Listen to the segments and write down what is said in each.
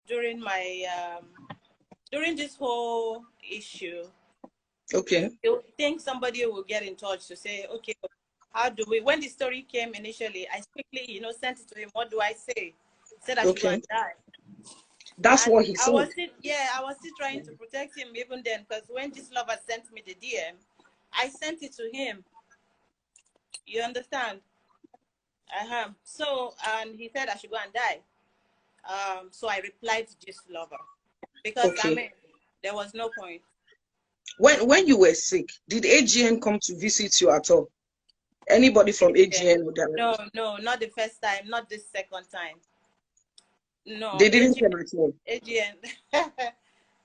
during my during this whole issue. Okay. You think somebody will get in touch to say, okay, how do we? When the story came initially, I quickly, sent it to him. What do I say? Said I should go Okay. and die. That's And what he I said. was still, I was still trying to protect him even then, because when this lover sent me the DM, I sent it to him. You understand? So, and he said I should go and die. So I replied to this lover because Okay. there was no point. When you were sick, did AGN come to visit you at all? Anybody from AGN? No, not the first time, not the second time. No, They didn't come at all. AGN.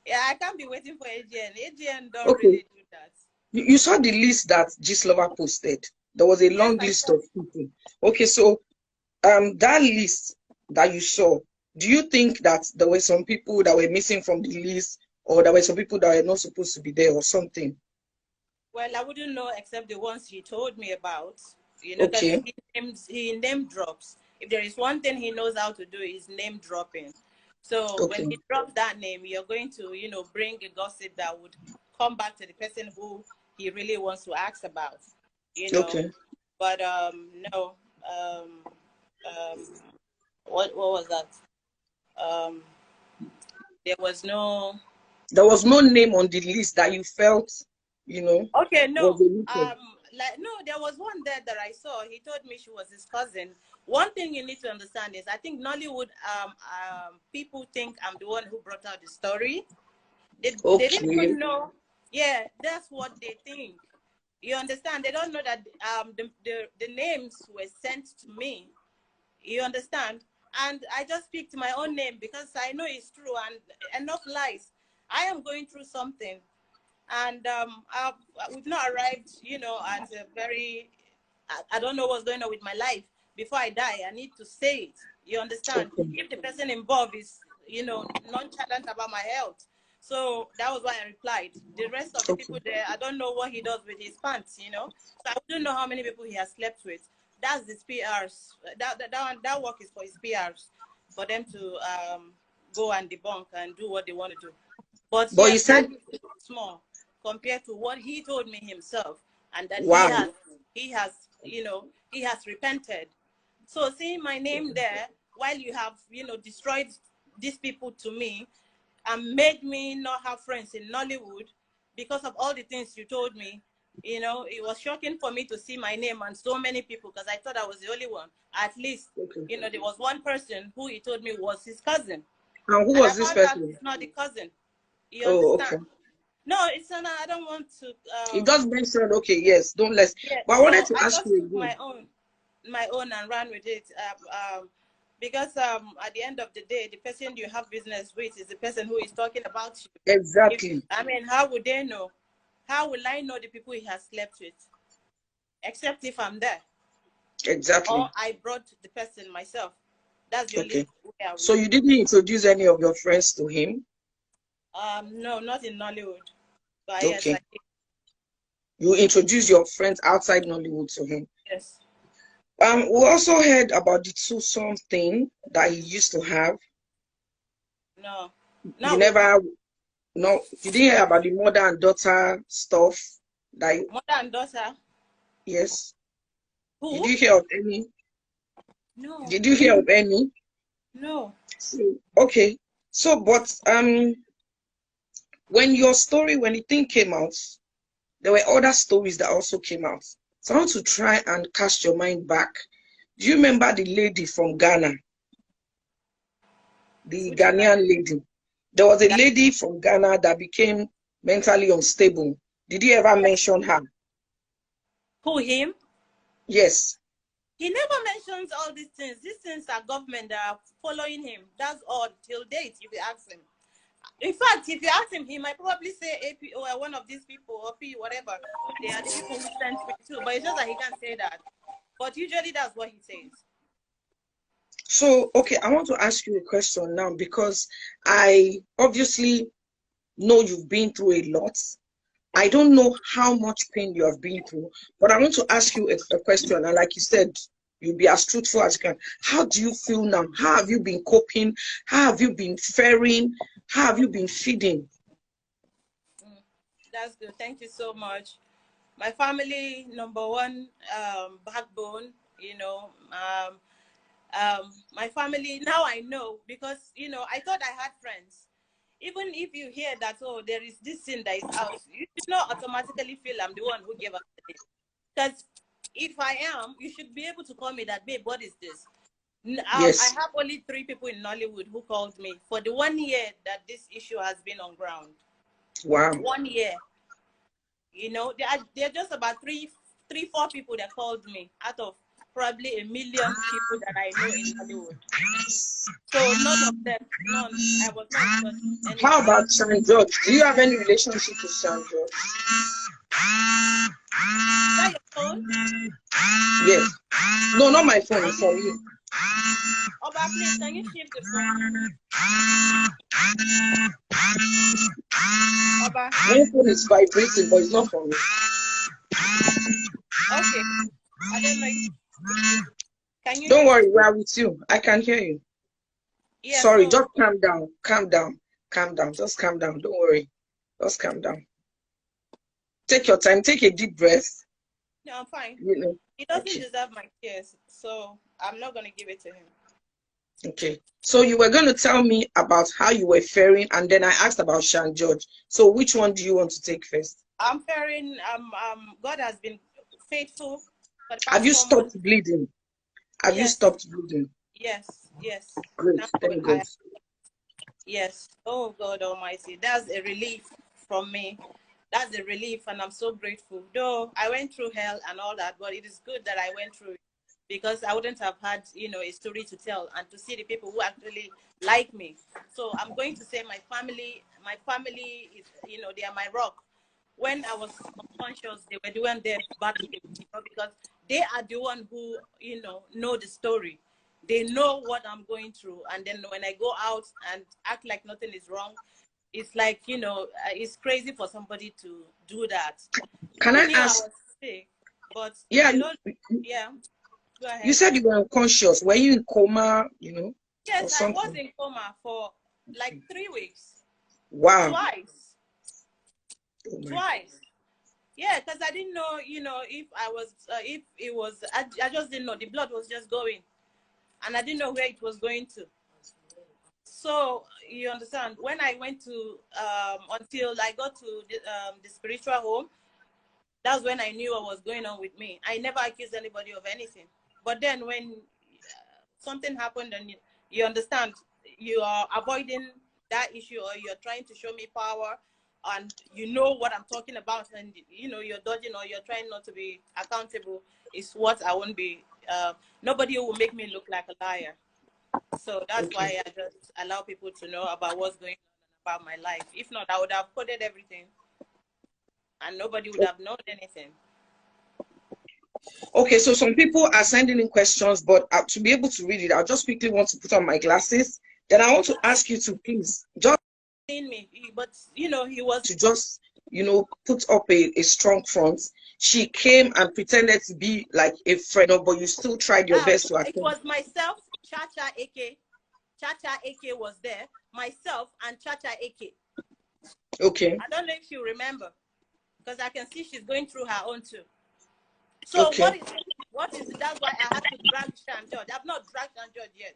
Yeah, I can't be waiting for AGN. AGN don't Okay. really do that. You saw the list that Gistlover posted. There was a long list of people. Okay, so that list that you saw, do you think that there were some people that were missing from the list, or there were some people that were not supposed to be there, or something? Well, I wouldn't know except the ones he told me about. Because Okay. he name drops. If there is one thing he knows how to do, is name dropping. So when he drops that name, you're going to, bring a gossip that would come back to the person who he really wants to ask about. Okay. But no. What was that? There was no name on the list that you felt, Okay, no. was No, there was one there that I saw. He told me she was his cousin. One thing you need to understand is I think Nollywood people think I'm the one who brought out the story. They didn't even know. Yeah, that's what they think. You understand? They don't know that the names were sent to me. You understand? And I just picked my own name because I know it's true and enough lies. I am going through something. And we've not arrived, at a very, I don't know what's going on with my life. Before I die, I need to say it. You understand? If the person involved is, nonchalant about my health. So that was why I replied. The rest of the people there, I don't know what he does with his pants, So I don't know how many people he has slept with. That's his PRs. That work is for his PRs, for them to go and debunk and do what they want to do. But he said small compared to what he told me himself, and that he has repented. So seeing my name there, while you have destroyed these people to me and made me not have friends in Nollywood because of all the things you told me, it was shocking for me to see my name and so many people, because I thought I was the only one. At least there was one person who he told me was his cousin. And who was this person? It's not the cousin. You understand? Okay. No, it's not. I don't want to. It does mention. Okay, yes, don't let's. Yeah, but I wanted to ask you my own and ran with it. Because at the end of the day, the person you have business with is the person who is talking about you. Exactly. How would they know? How will I know the people he has slept with? Except if I'm there. Exactly. Or I brought the person myself. That's the only way I would. So you didn't introduce any of your friends to him? No, not in Nollywood. But okay. Yes, you introduced your friends outside Nollywood to him? Yes. We also heard about the twosome thing that he used to have. No. You never. No, you didn't hear about the mother and daughter stuff. Mother and daughter? Yes. Who? Did you hear of any? No. Did you hear of any? No. Okay. So, but when the thing came out, there were other stories that also came out. So I want to try and cast your mind back. Do you remember the lady from Ghana? The Ghanaian lady. There was a lady from Ghana that became mentally unstable. Did you ever mention her? Who, him? Yes. He never mentions all these things. These things are government that are following him. That's all till date, if you ask him. In fact, if you ask him, he might probably say AP or one of these people or P, whatever. They are the people who sent me too. But it's just that he can't say that. But usually that's what he says. So, okay, I want to ask you a question now, because I obviously know you've been through a lot. I don't know how much pain you have been through, but I want to ask you a question. And like you said, You'll be as truthful as you can. How do you feel now? How have you been coping? How have you been faring? How have you been feeding? That's good. Thank you so much. My family, number one, backbone, you know. My family, now I know, because, you know, I thought I had friends. Even if you hear that, oh, there is this thing that is out, you should not automatically feel I'm the one who gave up the name. Because if I am, you should be able to call me that, babe, what is this? Yes. I have only 3 people in Nollywood who called me for the 1 year that this issue has been on ground. Wow. 1 year. You know, there are just about 4 people that called me out of probably 1 million people that I know in Hollywood. So none of them, none. I was not in touch with any. How about Sean George? Do you have any relationship with Sean George? Is that your phone? Yes. No, not my phone. It's for you. Oba, please, can you shift the phone? Oba. My phone is vibrating, but it's not for me. Okay. I don't know. Can you? Don't worry, we are with you. I can hear you. Yeah, Sorry, so, just calm down. Calm down. Calm down. Just calm down. Don't worry. Just calm down. Take your time. Take a deep breath. no, I'm fine. You know. He doesn't Okay. deserve my tears, so I'm not going to give it to him. Okay. So you were going to tell me about how you were faring, and then I asked about Sean George. So which one do you want to take first? I'm faring. God has been faithful for the past Have you 4 months. stopped bleeding? Have you Yes. stopped bleeding? Yes. Great. Now, Thank God. yes. Oh God Almighty, that's a relief from me. That's a relief, and I'm so grateful. Though I went through hell and all that, but it is good that I went through it, because I wouldn't have had, you know, a story to tell and to see the people who actually like me. So I'm going to say my family is, you know, they are my rock. When I was unconscious, they were the one there battling, you know, because they are the one who, you know the story. They know what I'm going through. And then when I go out and act like nothing is wrong, it's like, you know, it's crazy for somebody to do that. Can People I knew I ask? was sick, but Yeah, they don't, yeah, go ahead. you said you were unconscious. Were you in coma, you know, or Yes, I was something? in coma for like 3 weeks. Wow. Twice. Oh my. Twice. Yeah, because I didn't know, you know, if it was, I just didn't know. The blood was just going. And I didn't know where it was going to. So, you understand, when I went to, until I got to the spiritual home, that's when I knew what was going on with me. I never accused anybody of anything. But then when something happened and you understand, you are avoiding that issue, or you're trying to show me power, and you know what I'm talking about, and you know you're dodging, or you're trying not to be accountable, is what I won't be. Nobody will make me look like a liar. So that's why I just allow people to know about what's going on about my life. If not, I would have coded everything and nobody would have known anything. Okay, so some people are sending in questions, but to be able to read it, I just quickly want to put on my glasses. Then I want to ask you to please just Seen me, but you know, he was to just, you know, put up a strong front. She came and pretended to be like a friend, but you still tried your best to it attend. was myself, Chacha AK. Chacha AK was there, myself and Chacha AK. Okay. I don't know if you remember, because I can see she's going through her own too. So okay. What is it? That's why I had to drag Shan George. I've not dragged Shan George yet.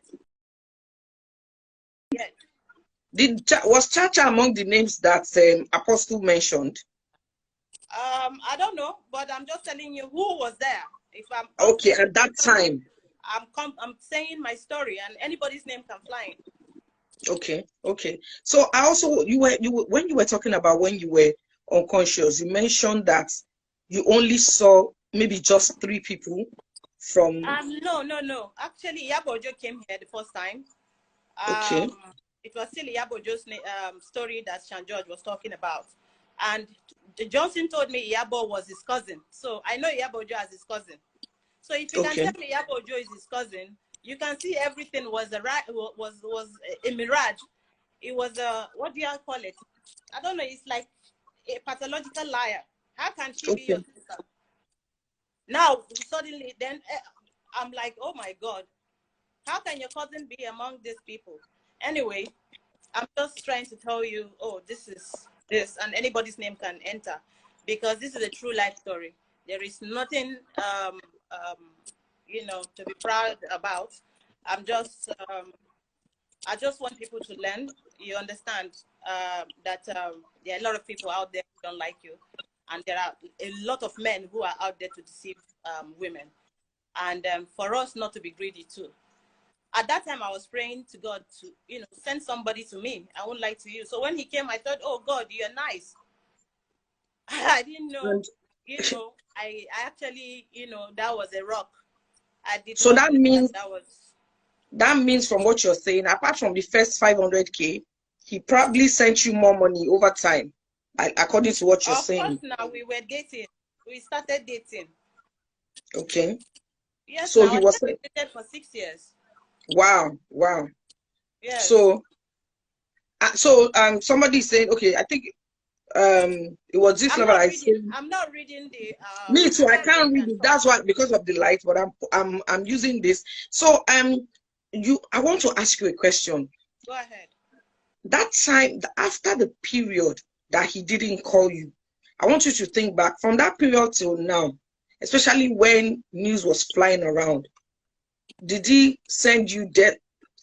Was Chacha among the names that Apostle mentioned? I don't know, but I'm just telling you who was there. If I'm okay at that time, I'm saying my story, and anybody's name can fly in. Okay. So I also when you were talking about when you were unconscious, you mentioned that you only saw maybe just 3 people from. No. Actually, Yabojo came here the first time. Okay. It was still Yabojo's story that Shan George was talking about, and Johnson told me Yabo was his cousin. So I know Yabojo as his cousin. So if you can tell me Yabojo is his cousin, you can see everything was a mirage. It was a, what do you call it? I don't know. It's like a pathological liar. How can she be your sister? Now suddenly, then I'm like, oh my God, how can your cousin be among these people? Anyway, I'm just trying to tell you, oh, this is this, and anybody's name can enter, because this is a true life story. There is nothing, you know, to be proud about. I just want people to learn. You understand that there are a lot of people out there who don't like you, and there are a lot of men who are out there to deceive women, and for us not to be greedy too. At that time, I was praying to God to, you know, send somebody to me. I won't lie to you. So when he came, I thought, oh God, you're nice. I didn't know, And you know, I actually, you know, that was a rock. I did so not that know means that was. that means from what you're saying, apart from the first 500K, he probably sent you more money over time, according to what you're Of course, saying. now we were dating. We started dating. Okay. Yes, So now he I was, dated for 6 years. wow, wow. Yes. So, somebody saying, okay, I think it was this level I said. I'm not reading the Me too. I I can't read can't read and it. talk. That's why, because of the light. But I'm using this. So I want to ask you a question. Go ahead. That time after the period that he didn't call you, I want you to think back from that period till now, especially when news was flying around. Did he send you death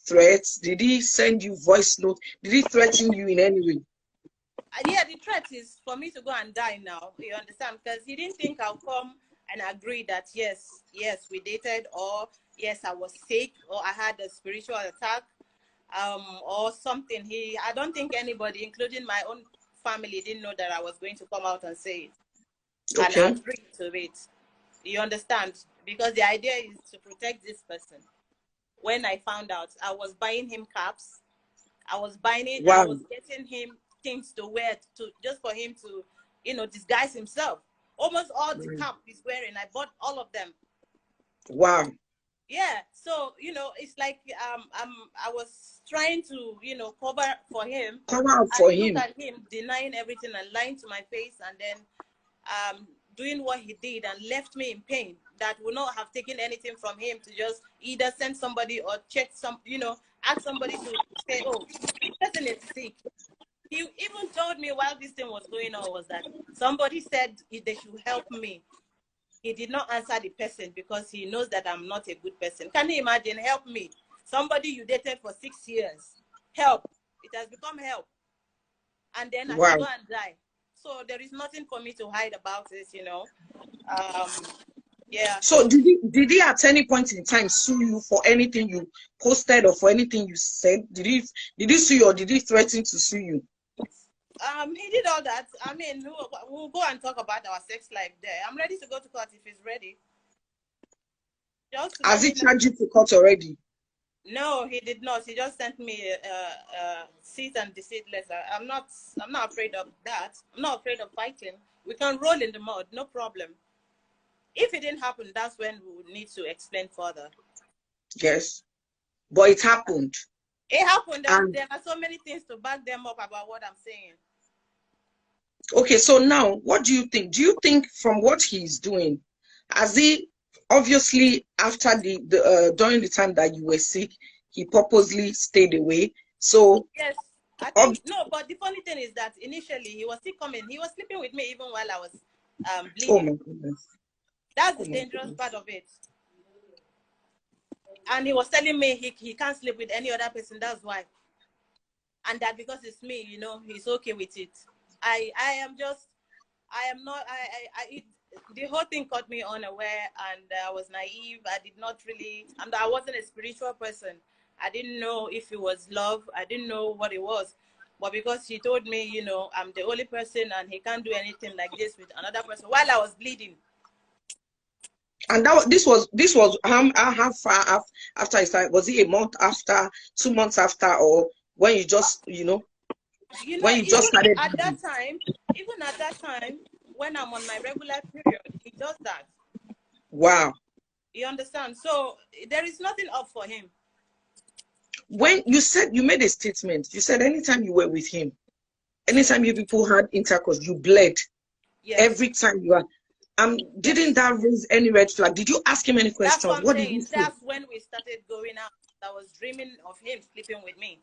threats? Did he send you voice notes? Did he threaten you in any way? Yeah, the threat is for me to go and die now. You understand? Because he didn't think I'll come and agree that yes, we dated, or yes, I was sick, or I had a spiritual attack, or something. I don't think anybody, including my own family, didn't know that I was going to come out and say it and Okay. agree to it. You understand? Because the idea is to protect this person. When I found out, I was buying him caps. I was Wow. getting him things to wear to just for him to, you know, disguise himself. Almost all the cap he's wearing, I bought all of them. Wow. Yeah. So, you know, it's like I was trying to, you know, cover for him. Come out And for look him. at him denying everything and lying to my face, and then doing what he did and left me in pain. That would not have taken anything from him to just either send somebody or check some, you know, ask somebody to say, oh, this person is sick. He even told me while this thing was going on was that somebody said they should help me. He did not answer the person because he knows that I'm not a good person. Can you imagine? Help me. Somebody you dated for 6 years. Help. It has become help. And then I should Wow. go and die. So there is nothing for me to hide about it, you know. Yeah. So did he at any point in time sue you for anything you posted or for anything you said? Did he sue you, or did he threaten to sue you? He did all that. I mean, we'll go and talk about our sex life there. I'm ready to go to court if he's ready. Just Has let he me know. charged you to court already? No, he did not. He just sent me a cease and desist letter. I'm not afraid of that. I'm not afraid of fighting. We can roll in the mud, no problem. If it didn't happen, that's when we would need to explain further. Yes. But it happened. It happened, and And there are so many things to back them up about what I'm saying. okay, so now what do you think? Do you think from what he's doing, has he obviously after during the time that you were sick, he purposely stayed away? So Yes, I think no, but the funny thing is that initially he was still coming. He was sleeping with me even while I was oh bleeding. my goodness. That's Oh the my dangerous goodness. part of it. And he was telling me he can't sleep with any other person. That's why. And that because it's me, you know, he's okay with it. I am not. The whole thing caught me unaware, and I was naive. I did not really. I wasn't a spiritual person. I didn't know if it was love. I didn't know what it was. But because he told me, you know, I'm the only person, and he can't do anything like this with another person while I was bleeding. And this was how far after he started? Was it a month after, 2 months after, or when you just when you just started? At that time, even at that time, when I'm on my regular period, he does that. Wow. You understand? So there is nothing up for him. When you made a statement, you said anytime you were with him, anytime you people had intercourse, you bled. Yes. Every time you are. Didn't that raise any red flag? Did you ask him any That's what questions? I'm What did he saying. say? That's when we started going out. I was dreaming of him sleeping with me.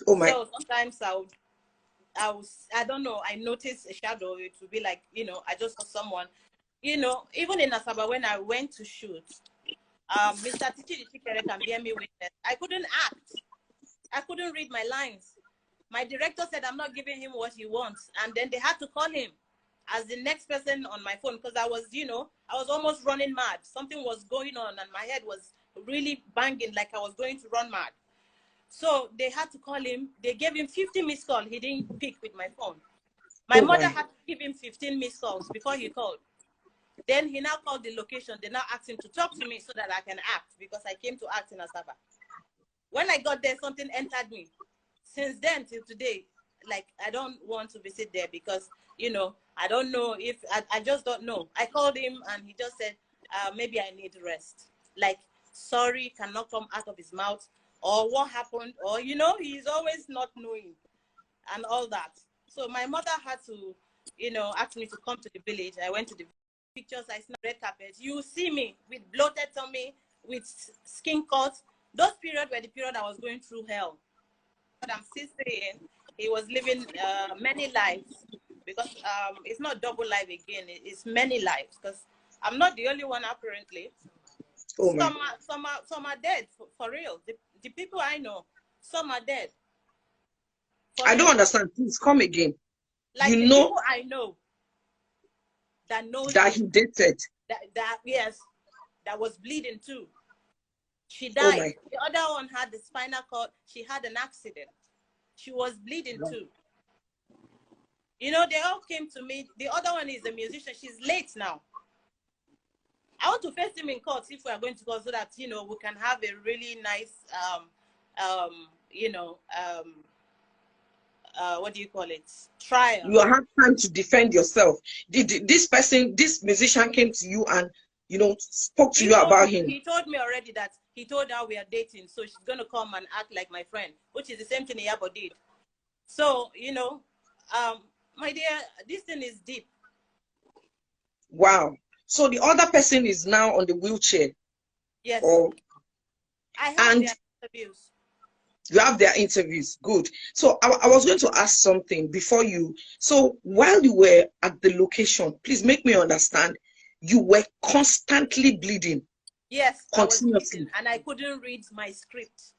Oh my. So sometimes I don't know, I noticed a shadow. It would be like, you know, I just saw someone, you know, even in Asaba when I went to shoot, Mr. Tichi can bear me witness. I couldn't act. I couldn't read my lines. My director said I'm not giving him what he wants. And then they had to call him as the next person on my phone because I was, you know, I was almost running mad. Something was going on and my head was really banging like I was going to run mad. So they had to call him. They gave him 50 missed calls. He didn't pick with my phone. My mother had to give him 15 missed calls before he called. Then he now called the location. They now asked him to talk to me so that I can act because I came to act in Asaba. When I got there, something entered me. Since then till today, like I don't want to visit there because, you know, I don't know if, I just don't know. I called him and he just said, maybe I need rest. Like, sorry cannot come out of his mouth or what happened or, you know, he's always not knowing and all that. So my mother had to, you know, ask me to come to the village. I went to the pictures, I snapped red carpet. You see me with bloated tummy, with skin cuts. Those periods were the period I was going through hell. But I'm still saying he was living many lives because it's not double life again. It's many lives because I'm not the only one apparently. Oh some are dead for real. The people I know, some are dead. I don't understand. Please come again. Like you the know people I know that knows that him, he dated. That yes, that was bleeding too. She Oh died. my. The other one had the spinal cord. She had an accident. She was bleeding too. You know, they all came to me. The other one is a musician. She's late now. I want to face him in court if we are going to court so that, you know, we can have a really nice, you know, what do you call it? Trial. You have time to defend yourself. This person, this musician came to you and, you know, spoke to you about him. He told me already that he told her we are dating, so she's going to come and act like my friend, which is the same thing Iyabo did. So, you know, my dear, this thing is deep. Wow. So the other person is now on the wheelchair. Yes. Or, I have their interviews. You have their interviews. Good. So I was going to ask something before you. So while you were at the location, please make me understand, you were constantly bleeding. Yes, continuously. I was bleeding, and I couldn't read my script.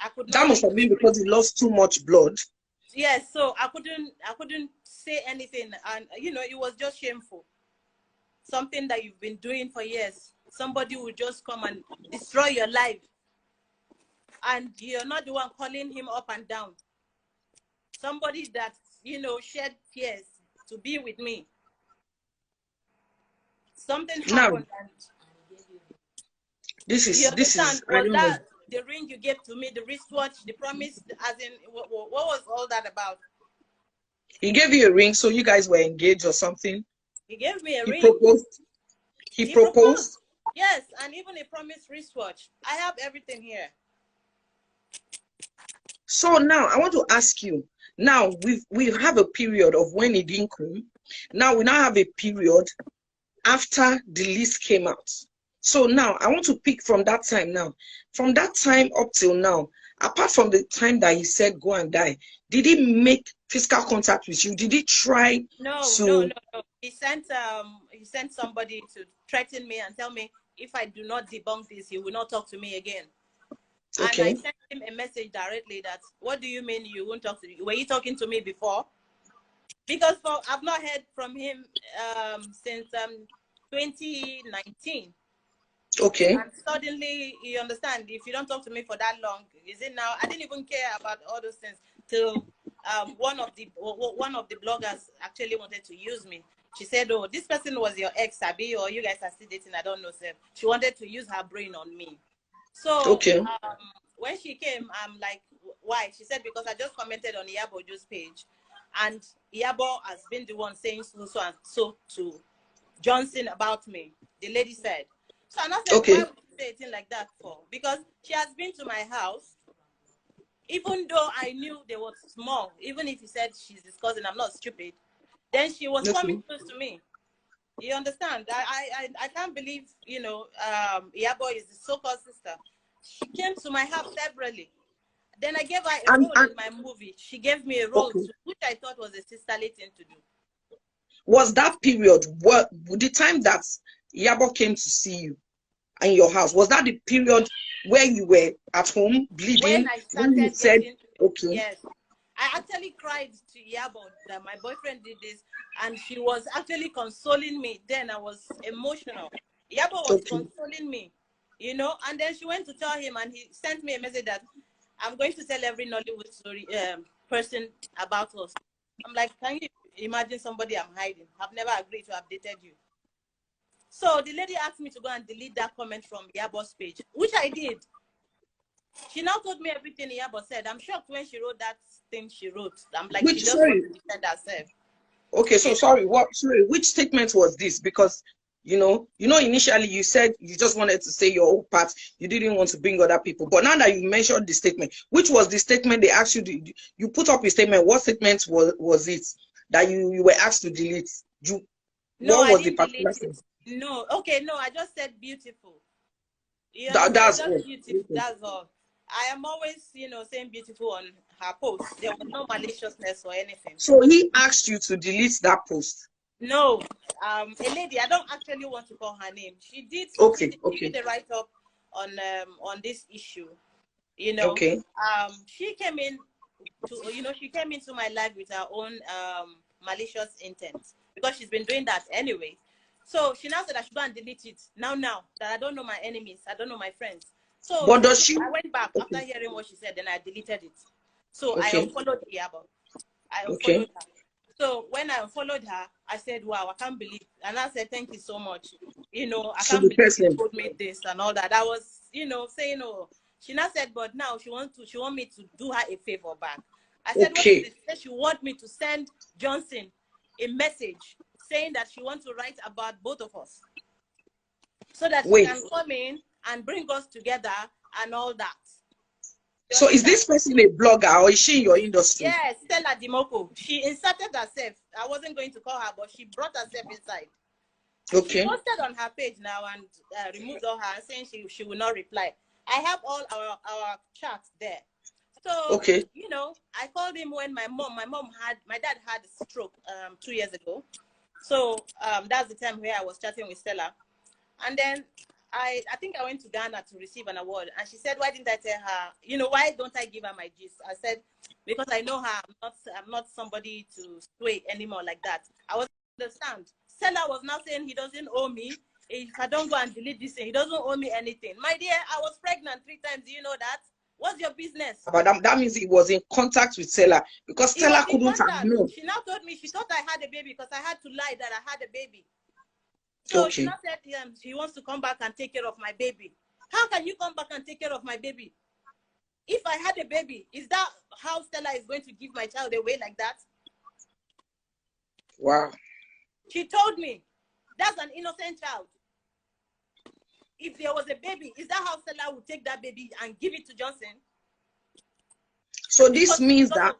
I could not. That must have been because you lost too much blood. Yes, so I couldn't say anything, and you know, it was just shameful. Something that you've been doing for years. Somebody will just come and destroy your life, and you're not the one calling him up and down. Somebody that, you know, shed tears to be with me. Something happened. Now, And this is was that the ring you gave to me, the wristwatch, the promise, as in what was all that about? He gave you a ring, so you guys were engaged or something? He gave me a ring. Proposed. He proposed? Yes, and even a promised wristwatch. I have everything here. So now I want to ask you, now we have a period of when it didn't come. Now we now have a period after the list came out. So now I want to pick from that time now. From that time up till now, apart from the time that he said go and die, did he make physical contact with you? Did he try No. He sent somebody to threaten me and tell me if I do not debunk this, he will not talk to me again. Okay. And I sent him a message directly that, what do you mean you won't talk to me? Were you talking to me before? Because I've not heard from him since 2019. Okay. And suddenly, you understand, if you don't talk to me for that long, is it now? I didn't even care about all those things till one of the bloggers actually wanted to use me. She said, "Oh, this person was your ex, Abi, or you guys are still dating? I don't know, sir." She wanted to use her brain on me. So okay. When she came, I'm like, "Why?" She said, "Because I just commented on Iyabo's page, and Iyabo has been the one saying so and so to Johnson about me." The lady said. So I said, okay. Why would you say a thing like that for? Because she has been to my house, even though I knew they were small, even if he said she's his cousin, I'm not stupid. Then she was coming close to me. You understand? I can't believe, you know, Yabo is the so-called sister. She came to my house severally. Then I gave her a role in my movie. She gave me a role too, which I thought was a sisterly thing to do. Was that period, what the time that Yabo came to see you in your house, was that the period where you were at home bleeding? When I started you said, getting, yes. I actually cried to Yabo that my boyfriend did this, and she was actually consoling me. Then I was emotional. Yabo was consoling me, you know, and then she went to tell him, and he sent me a message that I'm going to tell every Nollywood story person about us. I'm like, can you imagine somebody I'm hiding? I've never agreed to update you. So the lady asked me to go and delete that comment from Yabo's page, which I did. She now told me everything Yabo said. I'm shocked when she wrote that thing she wrote. I'm like, she just wants to defend herself. Okay, so sorry, which statement was this? Because you know, initially you said you just wanted to say your own part, you didn't want to bring other people. But now that you mentioned the statement, which was the statement they asked you to, you put up a statement, what statement was it that you were asked to delete? No, what was I didn't the particular delete it. statement? No, okay, no, I just said beautiful. That's all. Beautiful. That's all. I am always, you know, saying beautiful on her post. There was no maliciousness or anything. So he asked you to delete that post? No, a lady. I don't actually want to call her name. She did. She did a write up on this issue. You know. She came in to, you know, she came into my life with her own malicious intent, because she's been doing that anyway. So she now said I should go and delete it now that I don't know my enemies, I don't know my friends. So but does she? I went back after hearing what she said, then I deleted it. So I unfollowed Yabo. I unfollowed her. So when I unfollowed her, I said, wow, I can't believe. And I said, thank you so much. You know, I can't believe you told me this and all that. I was, you know, saying, oh, she now said, but now she want me to do her a favor back. I said, what is it? She said she want me to send Johnson a message saying that she wants to write about both of us, so that she can come in and bring us together and all that. So is this person a blogger, or is she in your industry? Yes, Stella Dimoko. She inserted herself. I wasn't going to call her, but she brought herself inside. She posted on her page now and removed all her, saying she will not reply. I have all our chats there. So, you know, I called him when my dad had a stroke 2 years ago. So that's the time where I was chatting with Stella. And then I think I went to Ghana to receive an award, and she said, why didn't I tell her, you know, why don't I give her my gist? I said, because I know her, I'm not somebody to sway anymore like that. I was understand. Stella was now saying he doesn't owe me. If I don't go and delete this thing, he doesn't owe me anything. My dear, I was pregnant 3 times. Do you know that? What's your business? But that means he was in contact with Stella, because Stella couldn't have known. She now told me she thought I had a baby because I had to lie that I had a baby. So she now said she wants to come back and take care of my baby. How can you come back and take care of my baby? If I had a baby, is that how Stella is going to give my child away like that? Wow. She told me that's an innocent child. If there was a baby, is that how Stella would take that baby and give it to Johnson? So this means that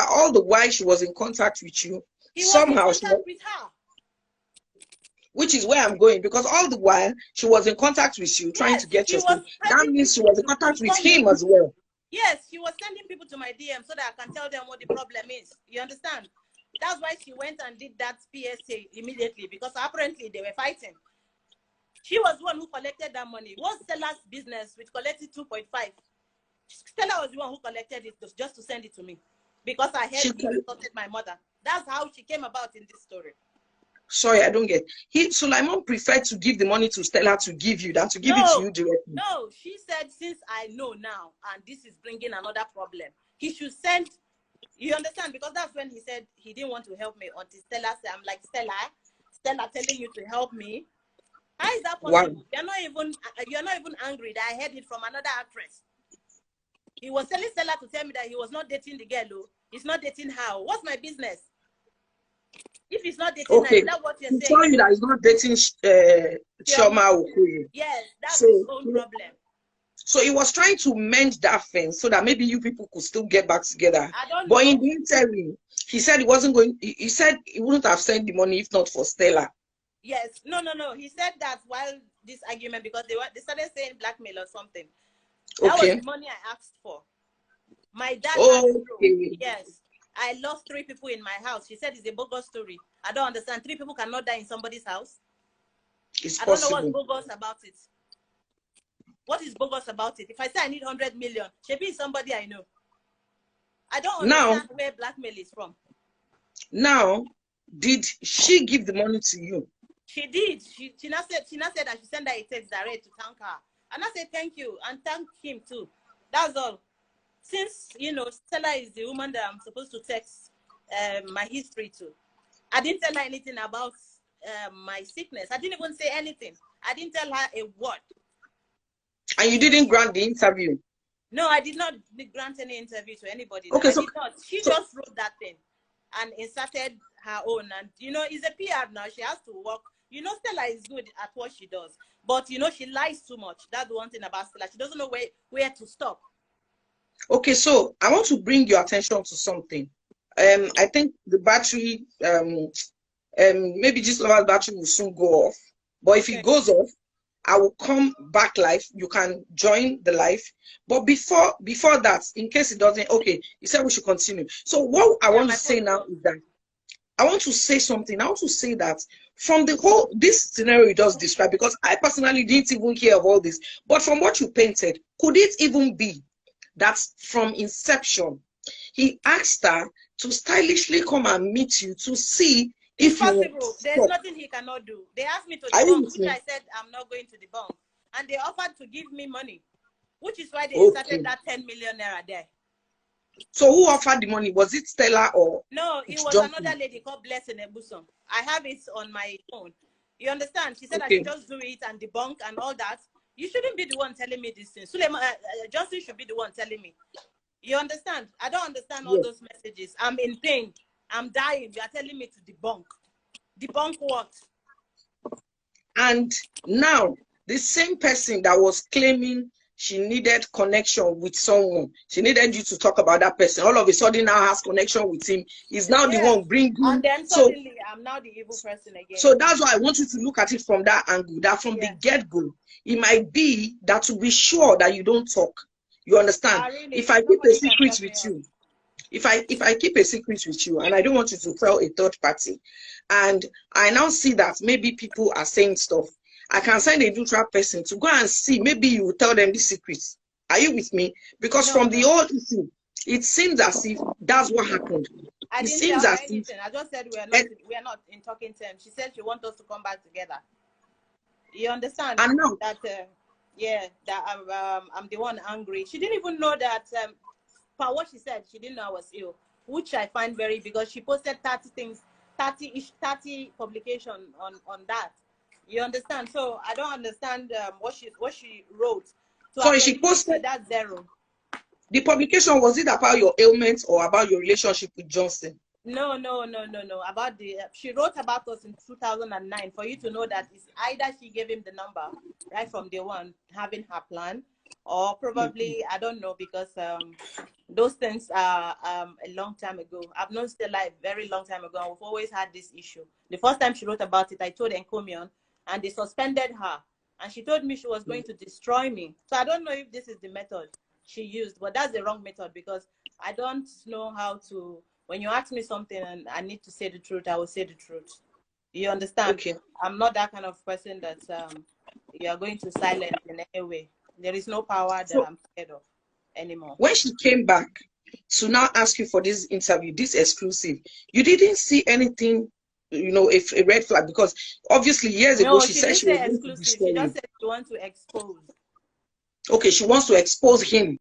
all the while she was in contact with you, somehow was in contact with her. Which is where I'm going, because all the while she was in contact with you, trying to get your stuff. That means she was in contact with him as well. Yes, she was sending people to my DM so that I can tell them what the problem is. You understand? That's why she went and did that PSA immediately, because apparently they were fighting. She was the one who collected that money. What's Stella's business with collecting 2.5? Stella was the one who collected it just to send it to me, because I heard he insulted my mother. That's how she came about in this story. Sorry, I don't get. Sulaiman preferred to give the money to Stella to give you than to give it to you directly. No, she said, since I know now, and this is bringing another problem, he should send. You understand? Because that's when he said he didn't want to help me until Stella said, I'm like, Stella telling you to help me. How is that possible? Wow. You're not even angry that I heard it from another actress. He was telling Stella to tell me that he was not dating the girl. He's not dating her. What's my business? If he's not dating her, is that what you're saying? He's telling you that he's not dating Chioma Okoye. Yes, that's his own problem. So he was trying to mend that fence so that maybe you people could still get back together. I don't But know. in the interim, he said he wasn't going. He said he wouldn't have sent the money if not for Stella. Yes, no. He said that while this argument, because they started saying blackmail or something. That was the money I asked for. My dad asked for. Yes, I lost 3 people in my house. She said it's a bogus story. I don't understand. 3 people cannot die in somebody's house. It's I don't possible. know what's bogus about it. What is bogus about it? If I say I need 100 million, she be somebody I know. I don't understand where blackmail is from. Now, did she give the money to you? She did. She now said that she sent her a text direct to thank her. And I said thank you and thank him too. That's all. Since Stella is the woman that I'm supposed to text my history to, I didn't tell her anything about my sickness. I didn't even say anything. I didn't tell her a word. And you didn't grant the interview? No, I did not grant any interview to anybody. Okay, I did not. She just wrote that thing and inserted her own. And it's a PR now. She has to work. Stella is good at what she does, but she lies too much. That's the one thing about Stella. She doesn't know where to stop. Okay, so I want to bring your attention to something. I think the battery, maybe this lover's battery will soon go off. But if it goes off, I will come back live. You can join the live. But before that, in case it doesn't, okay, you said we should continue. So what I want to say now is that I want to say something. I want to say that from the whole, this scenario you just described, because I personally didn't even hear of all this, but from what you painted, could it even be that from inception, he asked her to stylishly come and meet you to see if it's possible? There's nothing he cannot do. They asked me to debunk, which I said I'm not going to debunk. And they offered to give me money, which is why they started that 10 million naira there. So who offered the money? Was it Stella or? No, it was another lady called Blessing Ebuson. I have it on my phone. You understand? She said I should just do it and debunk and all that. You shouldn't be the one telling me this thing. Sulaiman, Justin should be the one telling me. You understand? I don't understand all those messages. I'm in pain. I'm dying. You are telling me to debunk. Debunk what? And now, the same person that was claiming she needed connection with someone, she needed you to talk about that person, all of a sudden now has connection with him, is now the one bringing. And then suddenly I'm now the evil person again. So that's why I want you to look at it from that angle, that from the get-go, it might be that to be sure that you don't talk. You understand? Really, if I keep a secret with you, if I keep a secret with you and I don't want you to tell a third party, and I now see that maybe people are saying stuff, I can send a neutral person to go and see. Maybe you will tell them the secrets. Are you with me? Because from the old issue, it seems as if that's what happened. I didn't seems tell her anything. I just said we are not in talking terms. She said she wants us to come back together. You understand? And now that I'm the one angry. She didn't even know that. For what she said, she didn't know I was ill, which I find very, because she posted 30 things, 30 publication on that. You understand? So I don't understand what she wrote. So she posted that 0. The publication, was it about your ailments or about your relationship with Johnson? No. About she wrote about us in 2009 for you to know that it's either she gave him the number right from day one, having her plan, or probably I don't know, because those things are a long time ago. I've known Stella a very long time ago, and we've always had this issue. The first time she wrote about it, I told Encomion, and they suspended her, and she told me she was going to destroy me. So I don't know if this is the method she used, but that's the wrong method, because I don't know how to, when you ask me something and I need to say the truth, I will say the truth. You understand? Okay. I'm not that kind of person that you are going to silence in any way. There is no power that I'm scared of anymore. When she came back to now ask you for this interview, this exclusive, you didn't see anything, a red flag? Because obviously years ago she said she was going to destroy you. She just said she wants to expose. Okay, she wants to expose him.